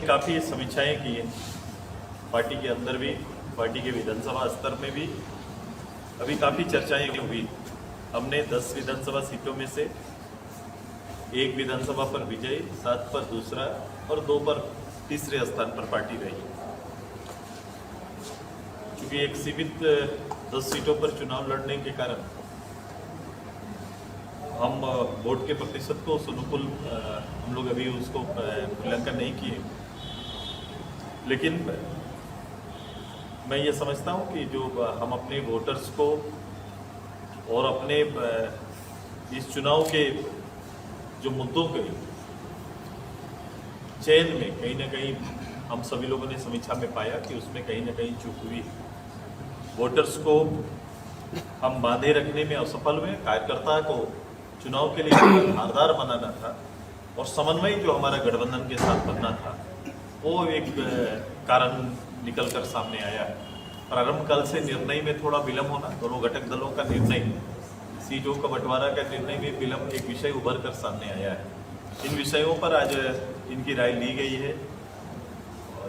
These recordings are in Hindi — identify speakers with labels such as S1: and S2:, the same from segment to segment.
S1: काफ़ी समीक्षाएं की हैं पार्टी के अंदर भी, पार्टी के विधानसभा स्तर में भी अभी काफ़ी चर्चाएं हुई। हमने 10 विधानसभा सीटों में से 1 विधानसभा पर विजय, 7 पर दूसरा और 2 पर तीसरे स्थान पर पार्टी रही। चूँकि एक सीमित 10 सीटों पर चुनाव लड़ने के कारण हम वोट के प्रतिशत को अनुकूल हम लोग अभी उसको मूल्यांकन नहीं किए, लेकिन मैं ये समझता हूँ कि जो हम अपने वोटर्स को और अपने इस चुनाव के जो मुद्दों के चयन में कहीं ना कहीं हम सभी लोगों ने समीक्षा में पाया कि उसमें कहीं ना कहीं चूक हुई। वोटर्स को हम बांधे रखने में असफल हुए। कार्यकर्ता को चुनाव के लिए धारदार बनाना था और समन्वय जो हमारा गठबंधन के साथ बनना था वो एक कारण निकल कर सामने आया है। प्रारंभ काल से निर्णय में थोड़ा विलम्ब होना, दोनों घटक दलों का निर्णय, सीटों का बंटवारा का निर्णय में विलम्ब एक विषय उभर कर सामने आया है। इन विषयों पर आज इनकी राय ली गई है,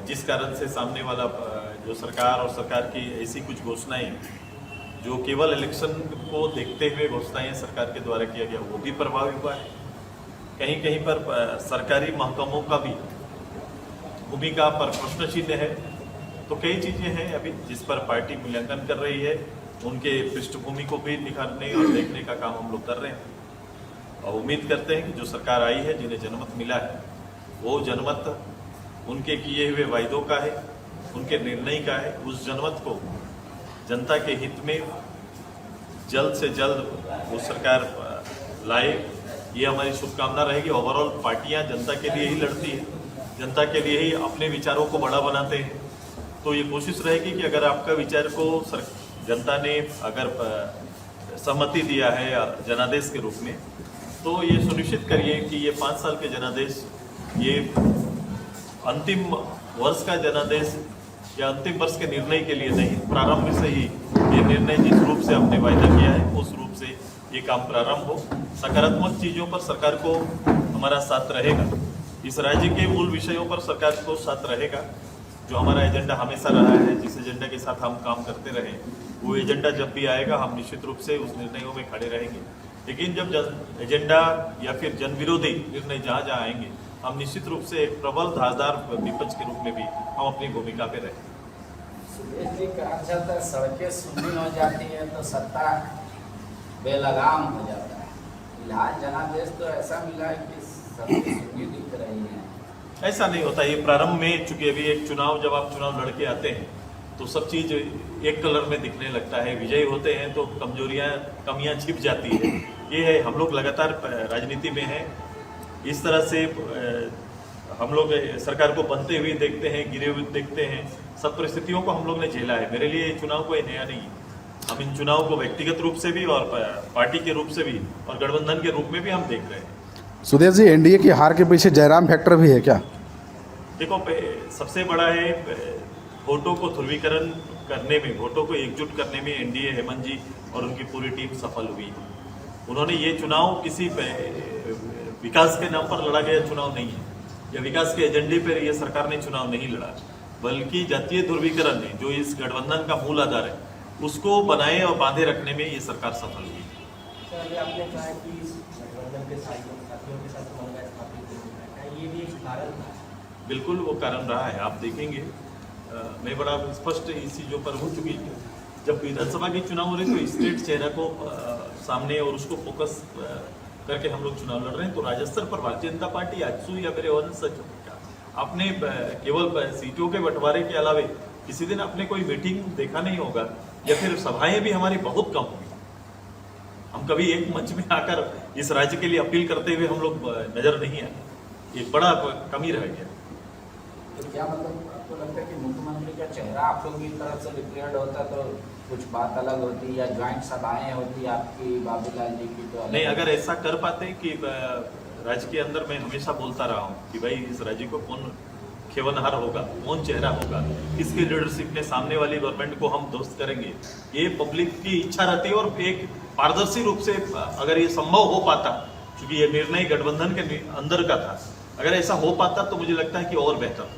S1: जिस कारण से सामने वाला जो सरकार और सरकार की ऐसी कुछ घोषणाएं जो केवल इलेक्शन को देखते हुए घोषणाएं सरकार के द्वारा किया गया वो भी प्रभावित हुआ है। कहीं कहीं पर सरकारी महकमों का भी भूमिका पर प्रश्न चिन्ह है। तो कई चीज़ें हैं अभी जिस पर पार्टी मूल्यांकन कर रही है, उनके पृष्ठभूमि को भी निखारने और देखने का काम हम लोग कर रहे हैं और उम्मीद करते हैं कि जो सरकार आई है, जिन्हें जनमत मिला है, वो जनमत उनके किए हुए वायदों का है, उनके निर्णय का है। उस जनमत को जनता के हित में जल्द से जल्द वो सरकार लाए, ये हमारी शुभकामना रहेगी। ओवरऑल पार्टियां जनता के लिए ही लड़ती है, जनता के लिए ही अपने विचारों को बड़ा बनाते हैं। तो ये कोशिश रहेगी कि अगर आपका विचार को जनता ने अगर सहमति दिया है जनादेश के रूप में, तो ये सुनिश्चित करिए कि ये 5 साल के जनादेश, ये अंतिम वर्ष का जनादेश या अंतिम वर्ष के निर्णय के लिए नहीं, प्रारंभ से ही ये निर्णय जिस रूप से हमने वायदा किया है उस रूप से ये काम प्रारंभ हो। सकारात्मक चीज़ों पर सरकार को हमारा साथ रहेगा, इस राज्य के मूल विषयों पर सरकार को साथ रहेगा। जो हमारा एजेंडा हमेशा रहा है, जिस एजेंडा के साथ हम काम करते रहे, वो एजेंडा जब भी आएगा हम निश्चित रूप से उस निर्णयों में खड़े रहेंगे। लेकिन जब एजेंडा या फिर जन विरोधी निर्णय जहाँ आएंगे, हम निश्चित रूप से एक प्रबल धारदार विपक्ष के रूप में भी हम अपनी भूमिका पे रहें।
S2: सुरेश जी, कहा जाता है सड़कें सुनी हो जाती है तो सत्ता बेलगाम हो जाता है। फिलहाल जनादेश तो ऐसा मिला है कि सड़कें सुनी दिख रही हैं।
S1: ऐसा नहीं होता। ये प्रारंभ में, चूंकि अभी एक चुनाव, जब आप चुनाव लड़के आते हैं तो सब चीज़ एक कलर में दिखने लगता है। विजयी होते हैं तो कमियां छिप जाती है। ये है, हम लोग लगातार राजनीति में हैं। इस तरह से हम लोग सरकार को बनते हुए देखते हैं, गिरे हुए देखते हैं। सब परिस्थितियों को हम लोग ने झेला है। मेरे लिए चुनाव कोई नया नहीं है। हम इन चुनाव को व्यक्तिगत रूप से भी और पार्टी के रूप से भी और गठबंधन के रूप में भी हम देख रहे हैं।
S3: सुदेश जी, एनडीए की हार के पीछे जयराम फैक्टर भी है क्या?
S1: देखो, सबसे बड़ा है वोटों को ध्रुवीकरण करने में, वोटों को एकजुट करने में एनडीए, हेमंत जी और उनकी पूरी टीम सफल हुई। उन्होंने ये चुनाव किसी विकास के नाम पर लड़ा गया चुनाव नहीं है, या विकास के एजेंडे पर ये सरकार ने चुनाव नहीं लड़ा, बल्कि जातीय ध्रुवीकरण में जो इस गठबंधन का मूल आधार है उसको बनाए और बांधे रखने में ये सरकार सफल हुई।
S4: आपने कहा कि गठबंधन के साथियों के साथ समन्वय स्थापित करना है, ये भी एक कारण था।
S1: बिल्कुल वो कारण रहा है। आप देखेंगे, मैं बड़ा स्पष्ट इस चीज़ों पर हो चुकी है। जब विधानसभा के चुनाव हो रहे तो स्टेट चेहरा को सामने और उसको फोकस करके हम लोग चुनाव लड़ रहे हैं। तो राज्य स्तर पर भारतीय जनता पार्टी आजसू या मेरे वन सच आपने केवल सीटों के बंटवारे के अलावे किसी दिन आपने कोई मीटिंग देखा नहीं होगा, या फिर सभाएं भी हमारी बहुत कम हुई। हम कभी एक मंच में आकर इस राज्य के लिए अपील करते हुए हम लोग नजर नहीं आए। एक बड़ा कमी रह गया।
S2: तो क्या मतलब आपको लगता है कि मुख्यमंत्री का चेहरा आप लोगों की तरफ से रिप्रेजेंट होता तो कुछ बात अलग होती, या ज्वाइंट सभाएं होती आपकी बाबूलाल जी की? तो
S1: नहीं, अगर ऐसा कर पाते कि राज्य के अंदर, मैं हमेशा बोलता रहा हूँ कि भाई इस राज्य को कौन खेवनहार होगा, कौन चेहरा होगा, किसकी लीडरशिप में सामने वाली गवर्नमेंट को हम दोस्त करेंगे, ये पब्लिक की इच्छा रहती है। और एक पारदर्शी रूप से अगर ये संभव हो पाता, क्योंकि ये निर्णय गठबंधन के अंदर का था, अगर ऐसा हो पाता तो मुझे लगता है कि और बेहतर।